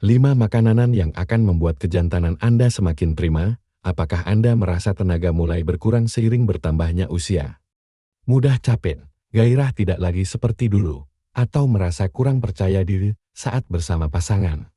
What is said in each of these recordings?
5 makanan yang akan membuat kejantanan Anda semakin prima. Apakah Anda merasa tenaga mulai berkurang seiring bertambahnya usia? Mudah capek, gairah tidak lagi seperti dulu, atau merasa kurang percaya diri saat bersama pasangan?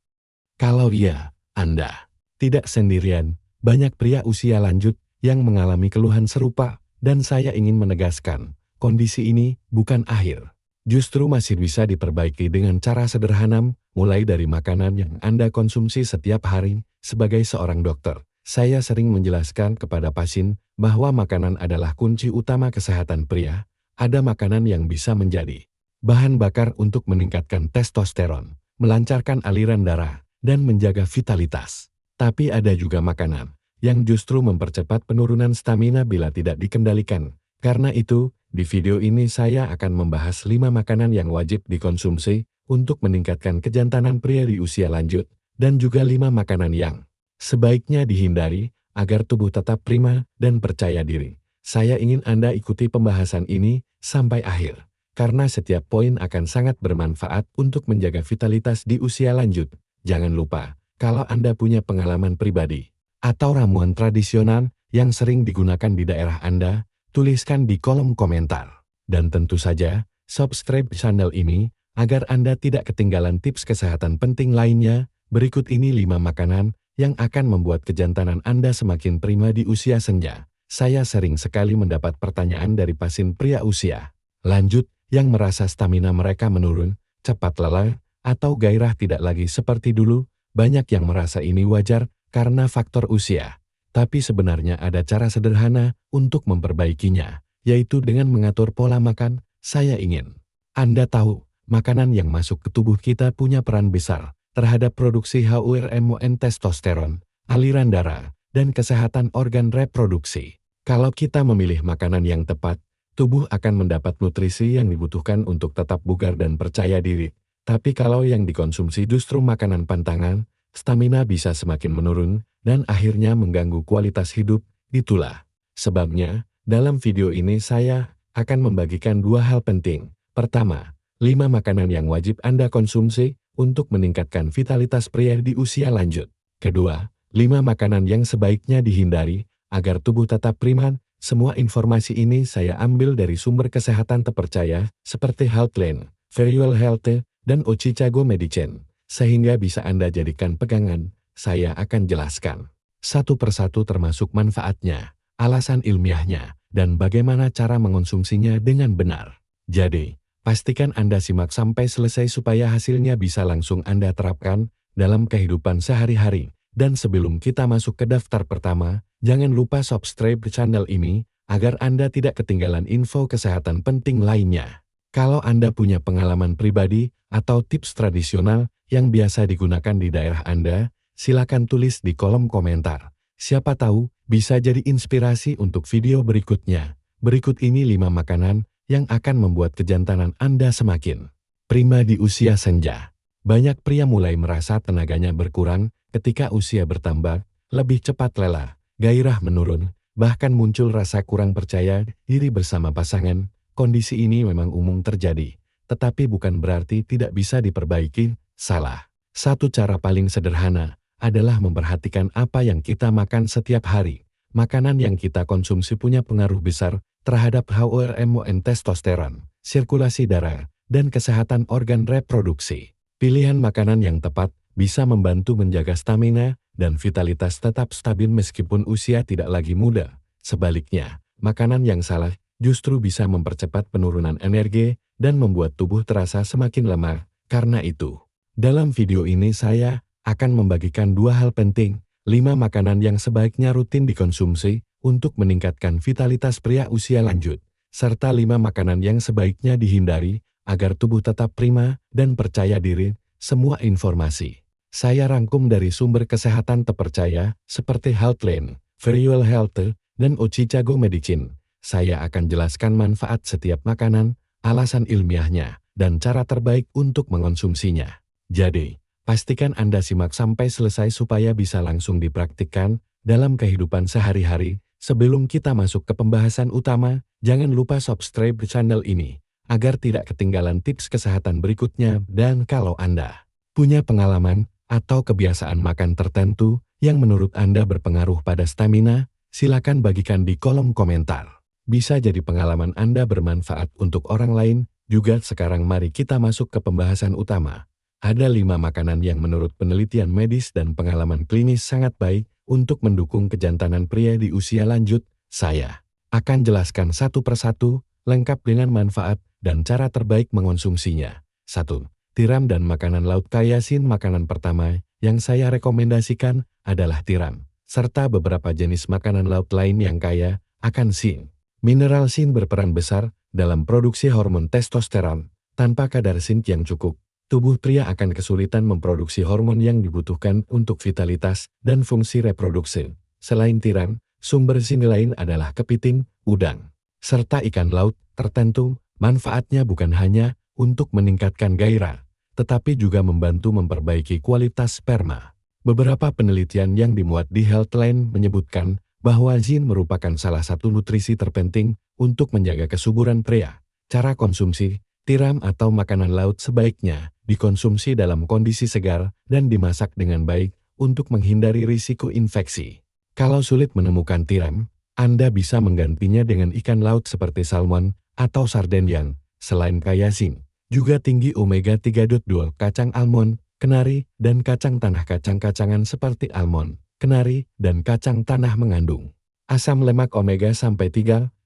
Kalau iya, Anda tidak sendirian. Banyak pria usia lanjut yang mengalami keluhan serupa, dan saya ingin menegaskan, kondisi ini bukan akhir. Justru masih bisa diperbaiki dengan cara sederhana, mulai dari makanan yang Anda konsumsi setiap hari. Sebagai seorang dokter, saya sering menjelaskan kepada pasien bahwa makanan adalah kunci utama kesehatan pria. Ada makanan yang bisa menjadi bahan bakar untuk meningkatkan testosteron, melancarkan aliran darah, dan menjaga vitalitas. Tapi ada juga makanan yang justru mempercepat penurunan stamina bila tidak dikendalikan. Karena itu, di video ini saya akan membahas 5 makanan yang wajib dikonsumsi untuk meningkatkan kejantanan pria di usia lanjut, dan juga 5 makanan yang sebaiknya dihindari agar tubuh tetap prima dan percaya diri. Saya ingin Anda ikuti pembahasan ini sampai akhir, karena setiap poin akan sangat bermanfaat untuk menjaga vitalitas di usia lanjut. Jangan lupa, kalau Anda punya pengalaman pribadi atau ramuan tradisional yang sering digunakan di daerah Anda, tuliskan di kolom komentar. Dan tentu saja, subscribe channel ini agar Anda tidak ketinggalan tips kesehatan penting lainnya. Berikut ini 5 makanan yang akan membuat kejantanan Anda semakin prima di usia senja. Saya sering sekali mendapat pertanyaan dari pasien pria usia lanjut yang merasa stamina mereka menurun, cepat lelah, atau gairah tidak lagi seperti dulu. Banyak yang merasa ini wajar karena faktor usia. Tapi sebenarnya ada cara sederhana untuk memperbaikinya, yaitu dengan mengatur pola makan. Saya ingin Anda tahu, makanan yang masuk ke tubuh kita punya peran besar terhadap produksi hormon testosteron, aliran darah, dan kesehatan organ reproduksi. Kalau kita memilih makanan yang tepat, tubuh akan mendapat nutrisi yang dibutuhkan untuk tetap bugar dan percaya diri. Tapi kalau yang dikonsumsi justru makanan pantangan, stamina bisa semakin menurun, dan akhirnya mengganggu kualitas hidup. Itulah sebabnya, dalam video ini saya akan membagikan 2 hal penting. Pertama, 5 makanan yang wajib Anda konsumsi untuk meningkatkan vitalitas pria di usia lanjut. Kedua, 5 makanan yang sebaiknya dihindari agar tubuh tetap prima. Semua informasi ini saya ambil dari sumber kesehatan terpercaya seperti Healthline, Verywell Health, dan Chicago Medicine, sehingga bisa Anda jadikan pegangan. Saya akan jelaskan satu persatu termasuk manfaatnya, alasan ilmiahnya, dan bagaimana cara mengonsumsinya dengan benar. Jadi, pastikan Anda simak sampai selesai supaya hasilnya bisa langsung Anda terapkan dalam kehidupan sehari-hari. Dan sebelum kita masuk ke daftar pertama, jangan lupa subscribe channel ini agar Anda tidak ketinggalan info kesehatan penting lainnya. Kalau Anda punya pengalaman pribadi atau tips tradisional yang biasa digunakan di daerah Anda, silakan tulis di kolom komentar. Siapa tahu bisa jadi inspirasi untuk video berikutnya. Berikut ini 5 makanan yang akan membuat kejantanan Anda semakin prima di usia senja. Banyak pria mulai merasa tenaganya berkurang ketika usia bertambah, lebih cepat lelah, gairah menurun, bahkan muncul rasa kurang percaya diri bersama pasangan. Kondisi ini memang umum terjadi, tetapi bukan berarti tidak bisa diperbaiki. Salah satu cara paling sederhana adalah memperhatikan apa yang kita makan setiap hari. Makanan yang kita konsumsi punya pengaruh besar terhadap hormon testosteron, sirkulasi darah, dan kesehatan organ reproduksi. Pilihan makanan yang tepat bisa membantu menjaga stamina dan vitalitas tetap stabil meskipun usia tidak lagi muda. Sebaliknya, makanan yang salah justru bisa mempercepat penurunan energi dan membuat tubuh terasa semakin lemah. Karena itu, dalam video ini saya akan membagikan 2 hal penting, 5 makanan yang sebaiknya rutin dikonsumsi untuk meningkatkan vitalitas pria usia lanjut, serta 5 makanan yang sebaiknya dihindari agar tubuh tetap prima dan percaya diri. Semua informasi saya rangkum dari sumber kesehatan terpercaya seperti Healthline, Verywell Health, dan Chicago Medicine. Saya akan jelaskan manfaat setiap makanan, alasan ilmiahnya, dan cara terbaik untuk mengonsumsinya. Jadi, pastikan Anda simak sampai selesai supaya bisa langsung dipraktikkan dalam kehidupan sehari-hari. Sebelum kita masuk ke pembahasan utama, jangan lupa subscribe channel ini agar tidak ketinggalan tips kesehatan berikutnya. Dan kalau Anda punya pengalaman atau kebiasaan makan tertentu yang menurut Anda berpengaruh pada stamina, silakan bagikan di kolom komentar. Bisa jadi pengalaman Anda bermanfaat untuk orang lain. Juga sekarang mari kita masuk ke pembahasan utama. Ada 5 makanan yang menurut penelitian medis dan pengalaman klinis sangat baik untuk mendukung kejantanan pria di usia lanjut. Saya akan jelaskan satu persatu, lengkap dengan manfaat dan cara terbaik mengonsumsinya. 1. Tiram dan makanan laut kaya sin. Makanan pertama yang saya rekomendasikan adalah tiram, serta beberapa jenis makanan laut lain yang kaya akan sin. Mineral sin berperan besar dalam produksi hormon testosteron. Tanpa kadar sin yang cukup, tubuh pria akan kesulitan memproduksi hormon yang dibutuhkan untuk vitalitas dan fungsi reproduksi. Selain tiram, sumber sin lain adalah kepiting, udang, serta ikan laut tertentu. Manfaatnya bukan hanya untuk meningkatkan gairah, tetapi juga membantu memperbaiki kualitas sperma. Beberapa penelitian yang dimuat di Healthline menyebutkan bahwa zin merupakan salah satu nutrisi terpenting untuk menjaga kesuburan pria. Cara konsumsi: tiram atau makanan laut sebaiknya dikonsumsi dalam kondisi segar dan dimasak dengan baik untuk menghindari risiko infeksi. Kalau sulit menemukan tiram, Anda bisa menggantinya dengan ikan laut seperti salmon atau sarden yang selain kaya zin, juga tinggi omega 3. Kacang almond, kenari, dan kacang tanah. Kacang-kacangan seperti almond, kenari, dan kacang tanah mengandung asam lemak omega 3,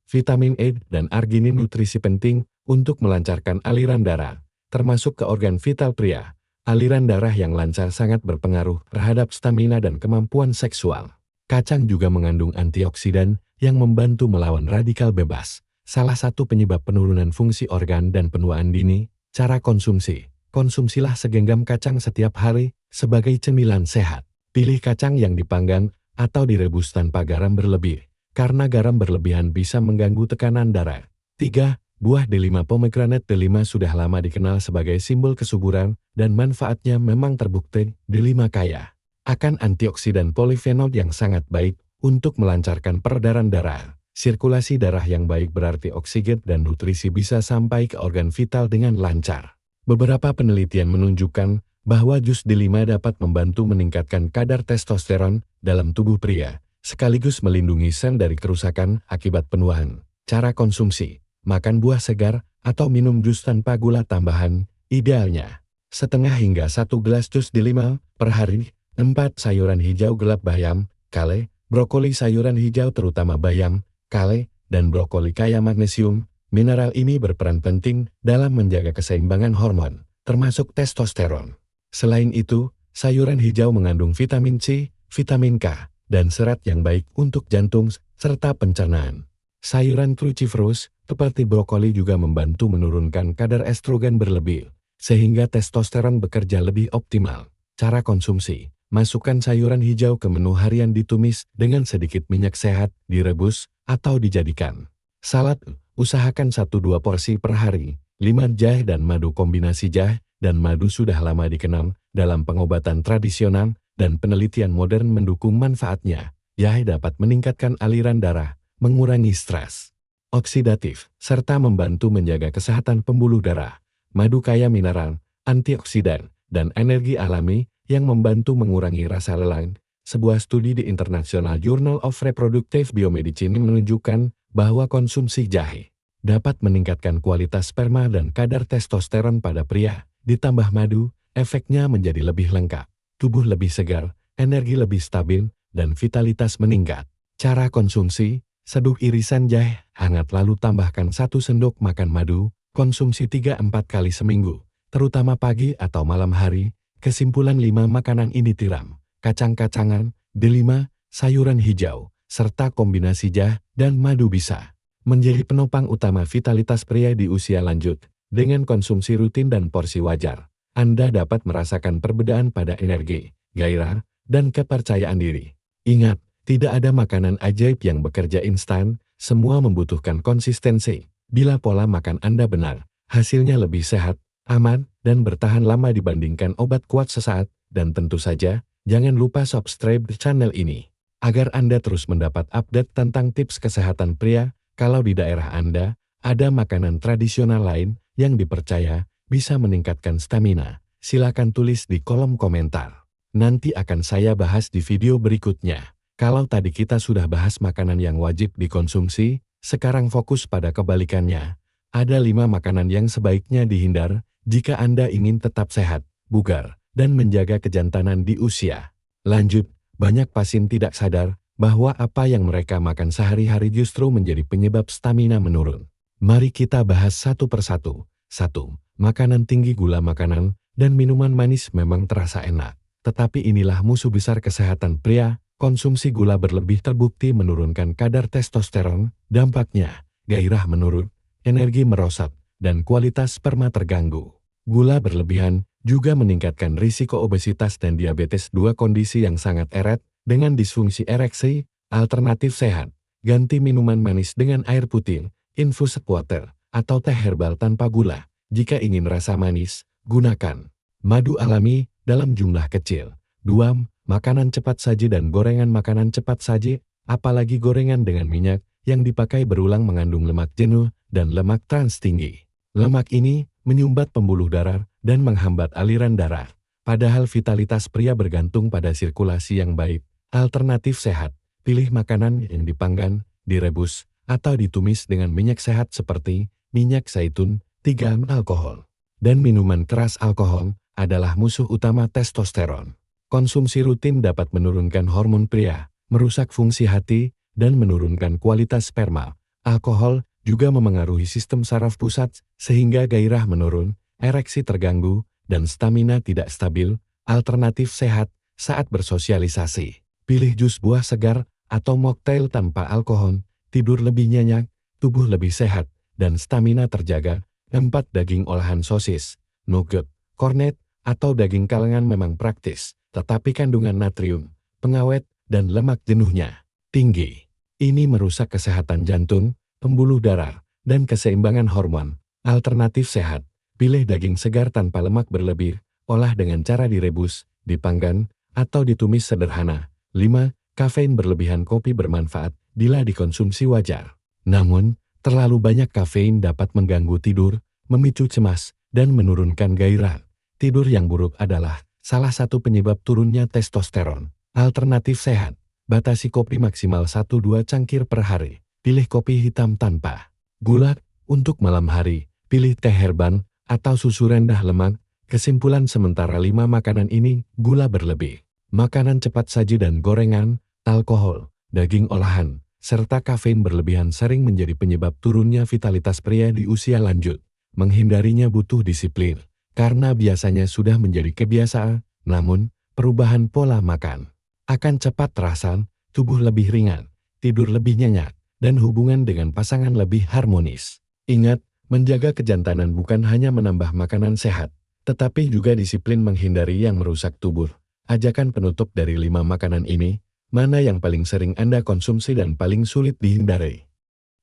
vitamin E, dan arginin, nutrisi penting untuk melancarkan aliran darah, termasuk ke organ vital pria. Aliran darah yang lancar sangat berpengaruh terhadap stamina dan kemampuan seksual. Kacang juga mengandung antioksidan yang membantu melawan radikal bebas, salah satu penyebab penurunan fungsi organ dan penuaan dini. Cara konsumsi: konsumsilah segenggam kacang setiap hari sebagai cemilan sehat. Pilih kacang yang dipanggang atau direbus tanpa garam berlebih, karena garam berlebihan bisa mengganggu tekanan darah. 3. Buah delima. Pomegranate delima sudah lama dikenal sebagai simbol kesuburan dan manfaatnya memang terbukti. Delima kaya akan antioksidan polifenol yang sangat baik untuk melancarkan peredaran darah. Sirkulasi darah yang baik berarti oksigen dan nutrisi bisa sampai ke organ vital dengan lancar. Beberapa penelitian menunjukkan bahwa jus delima dapat membantu meningkatkan kadar testosteron dalam tubuh pria, sekaligus melindungi sel dari kerusakan akibat penuaan. Cara konsumsi: makan buah segar atau minum jus tanpa gula tambahan, idealnya setengah hingga 1 gelas jus delima per hari. 4. Sayuran hijau gelap. Bayam, kale, brokoli. Sayuran hijau terutama bayam, kale, dan brokoli kaya magnesium. Mineral ini berperan penting dalam menjaga keseimbangan hormon, termasuk testosteron. Selain itu, sayuran hijau mengandung vitamin C, vitamin K, dan serat yang baik untuk jantung serta pencernaan. Sayuran cruciferous seperti brokoli juga membantu menurunkan kadar estrogen berlebih, sehingga testosteron bekerja lebih optimal. Cara konsumsi: masukkan sayuran hijau ke menu harian, ditumis dengan sedikit minyak sehat, direbus, atau dijadikan salad. Usahakan 1-2 porsi per hari. 5. Jahe dan madu. Kombinasi jahe dan madu sudah lama dikenal dalam pengobatan tradisional dan penelitian modern mendukung manfaatnya. Jahe dapat meningkatkan aliran darah, mengurangi stres oksidatif, serta membantu menjaga kesehatan pembuluh darah. Madu kaya mineral, antioksidan, dan energi alami yang membantu mengurangi rasa lelah. Sebuah studi di International Journal of Reproductive Biomedicine menunjukkan bahwa konsumsi jahe dapat meningkatkan kualitas sperma dan kadar testosteron pada pria. Ditambah madu, efeknya menjadi lebih lengkap. Tubuh lebih segar, energi lebih stabil, dan vitalitas meningkat. Cara konsumsi: seduh irisan jahe hangat lalu tambahkan 1 sendok makan madu. Konsumsi 3-4 kali seminggu, terutama pagi atau malam hari. Kesimpulan: 5 makanan ini tiram, kacang-kacangan, delima, sayuran hijau, serta kombinasi jahe dan madu bisa menjadi penopang utama vitalitas pria di usia lanjut. Dengan konsumsi rutin dan porsi wajar, Anda dapat merasakan perbedaan pada energi, gairah, dan kepercayaan diri. Ingat, tidak ada makanan ajaib yang bekerja instan, semua membutuhkan konsistensi. Bila pola makan Anda benar, hasilnya lebih sehat, aman, dan bertahan lama dibandingkan obat kuat sesaat. Dan tentu saja, jangan lupa subscribe channel ini, agar Anda terus mendapat update tentang tips kesehatan pria. Kalau di daerah Anda ada makanan tradisional lain yang dipercaya bisa meningkatkan stamina, silakan tulis di kolom komentar. Nanti akan saya bahas di video berikutnya. Kalau tadi kita sudah bahas makanan yang wajib dikonsumsi, sekarang fokus pada kebalikannya. Ada 5 makanan yang sebaiknya dihindar jika Anda ingin tetap sehat, bugar, dan menjaga kejantanan di usia. Lanjut, banyak pasien tidak sadar bahwa apa yang mereka makan sehari-hari justru menjadi penyebab stamina menurun. Mari kita bahas satu persatu. 1. Makanan tinggi gula. Makanan dan minuman manis memang terasa enak, tetapi inilah musuh besar kesehatan pria. Konsumsi gula berlebih terbukti menurunkan kadar testosteron, dampaknya gairah menurun, energi merosot, dan kualitas sperma terganggu. Gula berlebihan juga meningkatkan risiko obesitas dan diabetes, 2 kondisi yang sangat erat dengan disfungsi ereksi. Alternatif sehat, ganti minuman manis dengan air putih, infused water, atau teh herbal tanpa gula. Jika ingin rasa manis, gunakan madu alami dalam jumlah kecil. 2. Makanan cepat saji dan gorengan. Makanan cepat saji, apalagi gorengan dengan minyak yang dipakai berulang, mengandung lemak jenuh dan lemak trans tinggi. Lemak ini menyumbat pembuluh darah dan menghambat aliran darah. Padahal vitalitas pria bergantung pada sirkulasi yang baik. Alternatif sehat, pilih makanan yang dipanggang, direbus, atau ditumis dengan minyak sehat seperti minyak zaitun. 3. Alkohol dan minuman keras. Alkohol adalah musuh utama testosteron. Konsumsi rutin dapat menurunkan hormon pria, merusak fungsi hati, dan menurunkan kualitas sperma. Alkohol juga memengaruhi sistem saraf pusat, sehingga gairah menurun, ereksi terganggu, dan stamina tidak stabil. Alternatif sehat saat bersosialisasi, pilih jus buah segar atau mocktail tanpa alkohol. Tidur lebih nyenyak, tubuh lebih sehat, dan stamina terjaga. 4. Daging olahan. Sosis, nugget, kornet, atau daging kalengan memang praktis, tetapi kandungan natrium, pengawet, dan lemak jenuhnya tinggi. Ini merusak kesehatan jantung, pembuluh darah, dan keseimbangan hormon. Alternatif sehat, pilih daging segar tanpa lemak berlebih, olah dengan cara direbus, dipanggang, atau ditumis sederhana. 5. Kafein berlebihan. Kopi bermanfaat bila dikonsumsi wajar. Namun, terlalu banyak kafein dapat mengganggu tidur, memicu cemas, dan menurunkan gairah. Tidur yang buruk adalah salah satu penyebab turunnya testosteron. Alternatif sehat, batasi kopi maksimal 1-2 cangkir per hari. Pilih kopi hitam tanpa gula. Untuk malam hari, pilih teh herbal atau susu rendah lemak. Kesimpulan sementara 5 makanan ini gula berlebih, makanan cepat saji dan gorengan, alkohol, daging olahan, serta kafein berlebihan sering menjadi penyebab turunnya vitalitas pria di usia lanjut. Menghindarinya butuh disiplin, karena biasanya sudah menjadi kebiasaan. Namun, perubahan pola makan akan cepat terasa, tubuh lebih ringan, tidur lebih nyenyak, dan hubungan dengan pasangan lebih harmonis. Ingat, menjaga kejantanan bukan hanya menambah makanan sehat, tetapi juga disiplin menghindari yang merusak tubuh. Ajakan penutup dari 5 makanan ini, mana yang paling sering Anda konsumsi dan paling sulit dihindari?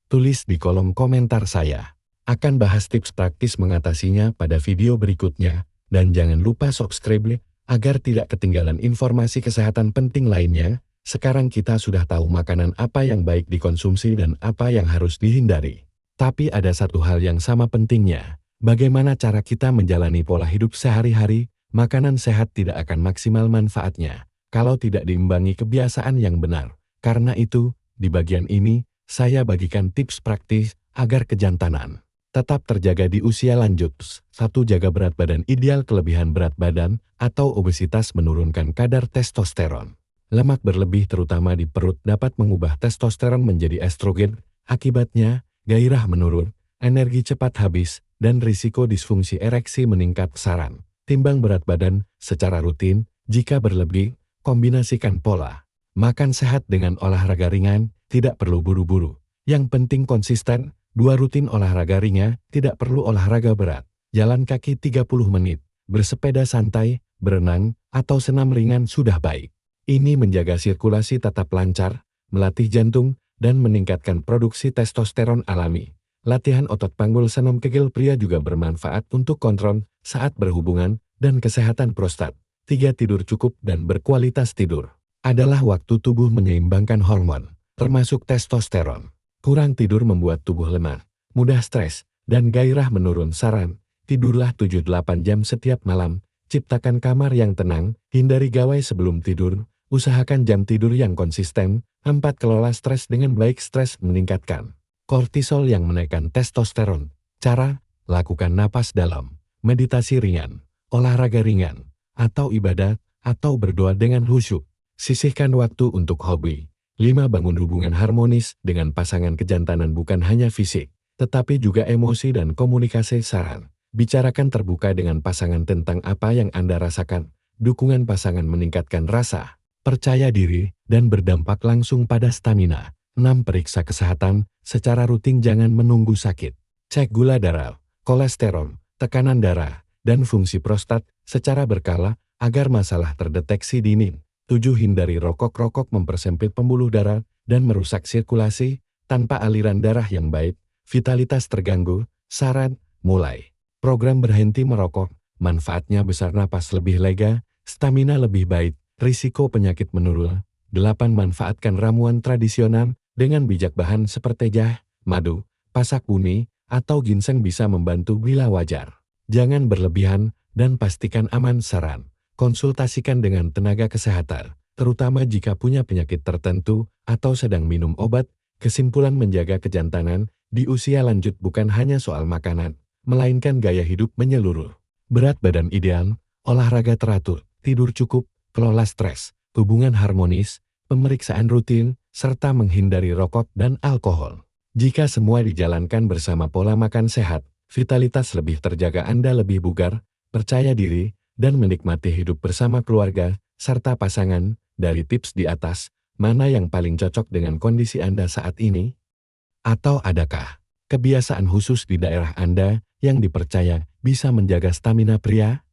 Tulis di kolom komentar saya. Akan bahas tips praktis mengatasinya pada video berikutnya, dan jangan lupa subscribe agar tidak ketinggalan informasi kesehatan penting lainnya. Sekarang kita sudah tahu makanan apa yang baik dikonsumsi dan apa yang harus dihindari. Tapi ada satu hal yang sama pentingnya, bagaimana cara kita menjalani pola hidup sehari-hari. Makanan sehat tidak akan maksimal manfaatnya kalau tidak diimbangi kebiasaan yang benar. Karena itu, di bagian ini, saya bagikan tips praktis agar kejantanan tetap terjaga di usia lanjut. 1. Jaga berat badan ideal. Kelebihan berat badan atau obesitas menurunkan kadar testosteron. Lemak berlebih terutama di perut dapat mengubah testosteron menjadi estrogen. Akibatnya, gairah menurun, energi cepat habis, dan risiko disfungsi ereksi meningkat. Saran, timbang berat badan secara rutin. Jika berlebih, kombinasikan pola makan sehat dengan olahraga ringan, tidak perlu buru-buru. Yang penting konsisten. 2. Rutin olahraga ringan, tidak perlu olahraga berat. Jalan kaki 30 menit, bersepeda santai, berenang, atau senam ringan sudah baik. Ini menjaga sirkulasi tetap lancar, melatih jantung, dan meningkatkan produksi testosteron alami. Latihan otot panggul senam kegel pria juga bermanfaat untuk kontrol saat berhubungan dan kesehatan prostat. 3. Tidur cukup dan berkualitas. Tidur adalah waktu tubuh menyeimbangkan hormon, termasuk testosteron. Kurang tidur membuat tubuh lemah, mudah stres, dan gairah menurun. Saran, tidurlah 7-8 jam setiap malam, Ciptakan kamar yang tenang, hindari gawai sebelum tidur, usahakan jam tidur yang konsisten. 4. Kelola stres dengan baik. Stres meningkatkan kortisol yang menaikkan testosteron. Cara: lakukan napas dalam, meditasi ringan, olahraga ringan, atau ibadah, atau berdoa dengan khusyuk. Sisihkan waktu untuk hobi. 5. Bangun hubungan harmonis dengan pasangan. Kejantanan bukan hanya fisik, tetapi juga emosi dan komunikasi. Saran: bicarakan terbuka dengan pasangan tentang apa yang Anda rasakan. Dukungan pasangan meningkatkan rasa percaya diri dan berdampak langsung pada stamina. 6. Periksa kesehatan secara rutin, jangan menunggu sakit. Cek gula darah, kolesterol, tekanan darah, dan fungsi prostat secara berkala agar masalah terdeteksi dini. 7. Hindari rokok. Rokok mempersempit pembuluh darah dan merusak sirkulasi. Tanpa aliran darah yang baik, vitalitas terganggu. Saran: mulai program berhenti merokok. Manfaatnya besar: napas lebih lega, stamina lebih baik, risiko penyakit menurun. 8. Manfaatkan ramuan tradisional dengan bijak. Bahan seperti jahe, madu, pasak buni, atau ginseng bisa membantu bila wajar. Jangan berlebihan dan pastikan aman. Saran: konsultasikan dengan tenaga kesehatan, terutama jika punya penyakit tertentu atau sedang minum obat. Kesimpulan: menjaga kejantanan di usia lanjut bukan hanya soal makanan, melainkan gaya hidup menyeluruh. Berat badan ideal, olahraga teratur, tidur cukup, kelola stres, hubungan harmonis, pemeriksaan rutin, serta menghindari rokok dan alkohol. Jika semua dijalankan bersama pola makan sehat, vitalitas lebih terjaga, Anda lebih bugar, percaya diri, dan menikmati hidup bersama keluarga serta pasangan. Dari tips di atas, mana yang paling cocok dengan kondisi Anda saat ini? Atau adakah kebiasaan khusus di daerah Anda yang dipercaya bisa menjaga stamina pria?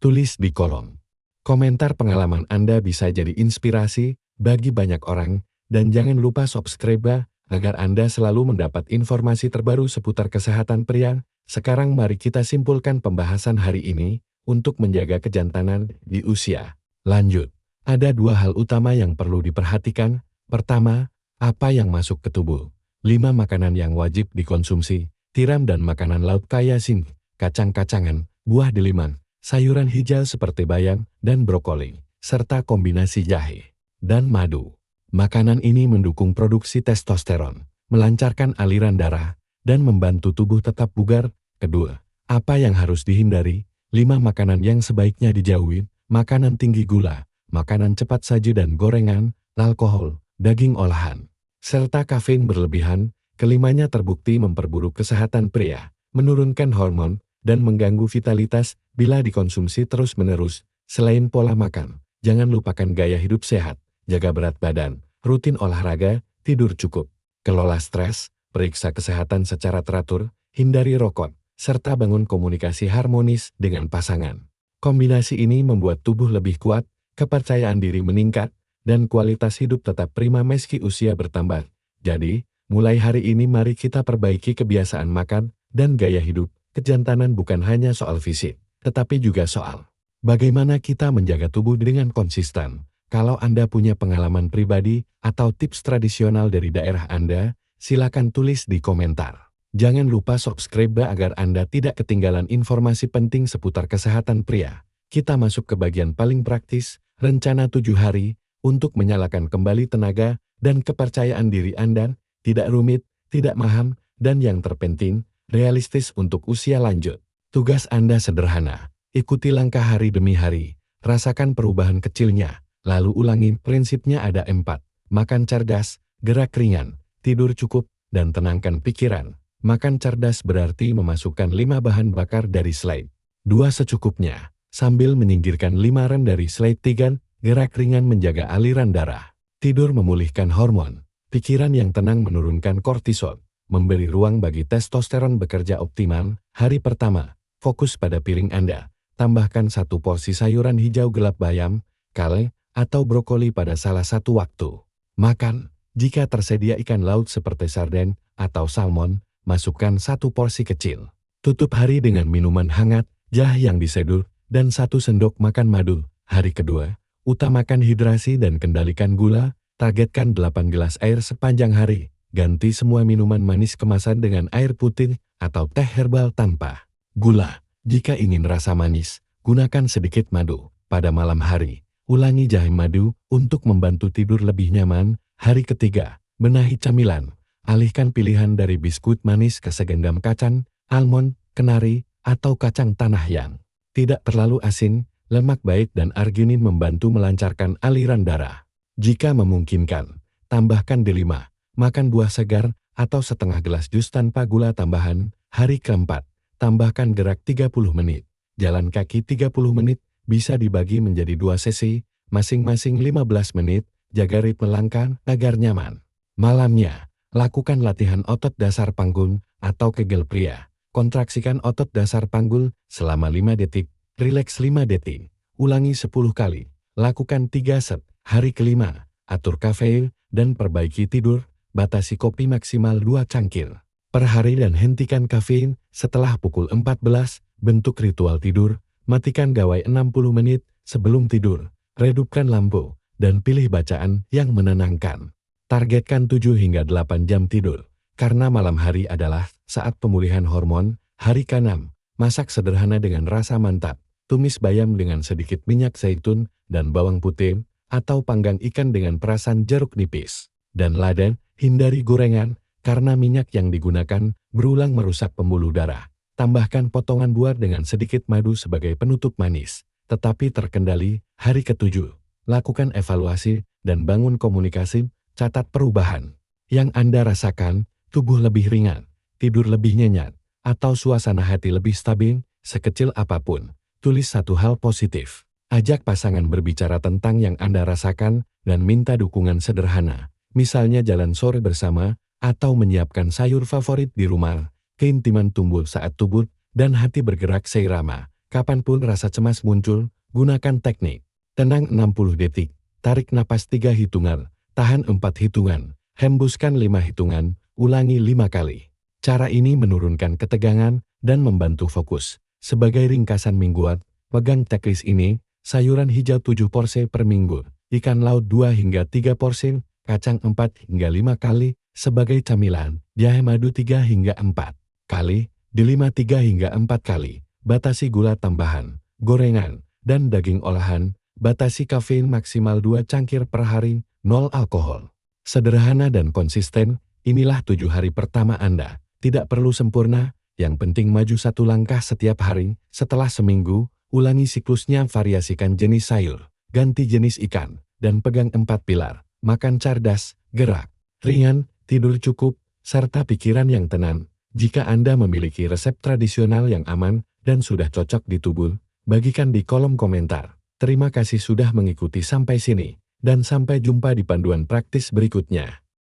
Tulis di kolom komentar. Pengalaman Anda bisa jadi inspirasi bagi banyak orang, dan jangan lupa subscribe agar Anda selalu mendapat informasi terbaru seputar kesehatan pria. Sekarang mari kita simpulkan pembahasan hari ini. Untuk menjaga kejantanan di usia lanjut, ada 2 hal utama yang perlu diperhatikan. Pertama, apa yang masuk ke tubuh. 5 makanan yang wajib dikonsumsi: tiram dan makanan laut kaya zinc, kacang-kacangan, buah delima, sayuran hijau seperti bayam dan brokoli, serta kombinasi jahe dan madu. Makanan ini mendukung produksi testosteron, melancarkan aliran darah, dan membantu tubuh tetap bugar. Kedua, apa yang harus dihindari. 5 makanan yang sebaiknya dijauhi: makanan tinggi gula, makanan cepat saji dan gorengan, alkohol, daging olahan, serta kafein berlebihan. Kelimanya terbukti memperburuk kesehatan pria, menurunkan hormon, dan mengganggu vitalitas bila dikonsumsi terus-menerus. Selain pola makan, jangan lupakan gaya hidup sehat, jaga berat badan, rutin olahraga, tidur cukup, kelola stres, periksa kesehatan secara teratur, hindari rokok, serta bangun komunikasi harmonis dengan pasangan. Kombinasi ini membuat tubuh lebih kuat, kepercayaan diri meningkat, dan kualitas hidup tetap prima meski usia bertambah. Jadi, mulai hari ini mari kita perbaiki kebiasaan makan dan gaya hidup. Kejantanan bukan hanya soal fisik, tetapi juga soal bagaimana kita menjaga tubuh dengan konsisten. Kalau Anda punya pengalaman pribadi atau tips tradisional dari daerah Anda, silakan tulis di komentar. Jangan lupa subscribe agar Anda tidak ketinggalan informasi penting seputar kesehatan pria. Kita masuk ke bagian paling praktis, rencana 7 hari untuk menyalakan kembali tenaga dan kepercayaan diri Anda. Tidak rumit, tidak mahal, dan yang terpenting, realistis untuk usia lanjut. Tugas Anda sederhana, ikuti langkah hari demi hari, rasakan perubahan kecilnya, lalu ulangi. Prinsipnya ada 4, makan cerdas, gerak ringan, tidur cukup, dan tenangkan pikiran. Makan cerdas berarti memasukkan 5 bahan bakar dari slide 2 secukupnya, sambil menyingkirkan 5 rem dari slide 3, gerak ringan menjaga aliran darah, tidur memulihkan hormon, pikiran yang tenang menurunkan kortisol, memberi ruang bagi testosteron bekerja optimal. Hari pertama, fokus pada piring Anda, tambahkan 1 porsi sayuran hijau gelap bayam, kale, atau brokoli pada salah satu waktu makan. Jika tersedia ikan laut seperti sarden atau salmon, masukkan 1 porsi kecil. Tutup hari dengan minuman hangat, jahe yang diseduh, dan 1 sendok makan madu. Hari kedua, utamakan hidrasi dan kendalikan gula, targetkan 8 gelas air sepanjang hari. Ganti semua minuman manis kemasan dengan air putih atau teh herbal tanpa gula. Jika ingin rasa manis, gunakan sedikit madu. Pada malam hari, ulangi jahe madu untuk membantu tidur lebih nyaman. Hari ketiga, benahi camilan. Alihkan pilihan dari biskuit manis ke segenggam kacang, almond, kenari, atau kacang tanah yang tidak terlalu asin. Lemak baik dan arginin membantu melancarkan aliran darah. Jika memungkinkan, tambahkan delima, makan buah segar, atau setengah gelas jus tanpa gula tambahan. Hari keempat, tambahkan gerak 30 menit. Jalan kaki 30 menit, bisa dibagi menjadi 2 sesi, masing-masing 15 menit, jaga ritme langkah agar nyaman. Malamnya, lakukan latihan otot dasar panggul atau kegel pria. Kontraksikan otot dasar panggul selama 5 detik, rileks 5 detik. Ulangi 10 kali, lakukan 3 set. Hari kelima, atur kafein dan perbaiki tidur, batasi kopi maksimal 2 cangkir per hari dan hentikan kafein setelah pukul 14. Bentuk ritual tidur, matikan gawai 60 menit sebelum tidur, redupkan lampu, dan pilih bacaan yang menenangkan. Targetkan 7 hingga 8 jam tidur, karena malam hari adalah saat pemulihan hormon. Hari ke-6, masak sederhana dengan rasa mantap, tumis bayam dengan sedikit minyak zaitun dan bawang putih, atau panggang ikan dengan perasan jeruk nipis. Dan lada, hindari gorengan, karena minyak yang digunakan berulang merusak pembuluh darah. Tambahkan potongan buah dengan sedikit madu sebagai penutup manis, tetapi terkendali. Hari ke-7, lakukan evaluasi dan bangun komunikasi, catat perubahan yang Anda rasakan, tubuh lebih ringan, tidur lebih nyenyak, atau suasana hati lebih stabil. Sekecil apapun, tulis satu hal positif. Ajak pasangan berbicara tentang yang Anda rasakan dan minta dukungan sederhana, misalnya jalan sore bersama, atau menyiapkan sayur favorit di rumah. Keintiman tumbuh saat tubuh dan hati bergerak seirama. Kapanpun rasa cemas muncul, gunakan teknik tenang 60 detik, tarik napas 3 hitungan, tahan 4 hitungan, hembuskan 5 hitungan, ulangi 5 kali. Cara ini menurunkan ketegangan dan membantu fokus. Sebagai ringkasan mingguan, pegang checklist ini: sayuran hijau 7 porsi per minggu, ikan laut 2 hingga 3 porsi, kacang 4 hingga 5 kali, sebagai camilan, jahe madu 3 hingga 4 kali, delima 3 hingga 4 kali, batasi gula tambahan, gorengan, dan daging olahan, batasi kafein maksimal 2 cangkir per hari, 0 alkohol. Sederhana dan konsisten, inilah 7 hari pertama Anda. Tidak perlu sempurna, yang penting maju 1 langkah setiap hari. Setelah seminggu, ulangi siklusnya, variasikan jenis sayur, ganti jenis ikan, dan pegang 4 pilar: makan cerdas, gerak, ringan, tidur cukup, serta pikiran yang tenang. Jika Anda memiliki resep tradisional yang aman dan sudah cocok di tubuh, bagikan di kolom komentar. Terima kasih sudah mengikuti sampai sini, dan sampai jumpa di panduan praktis berikutnya.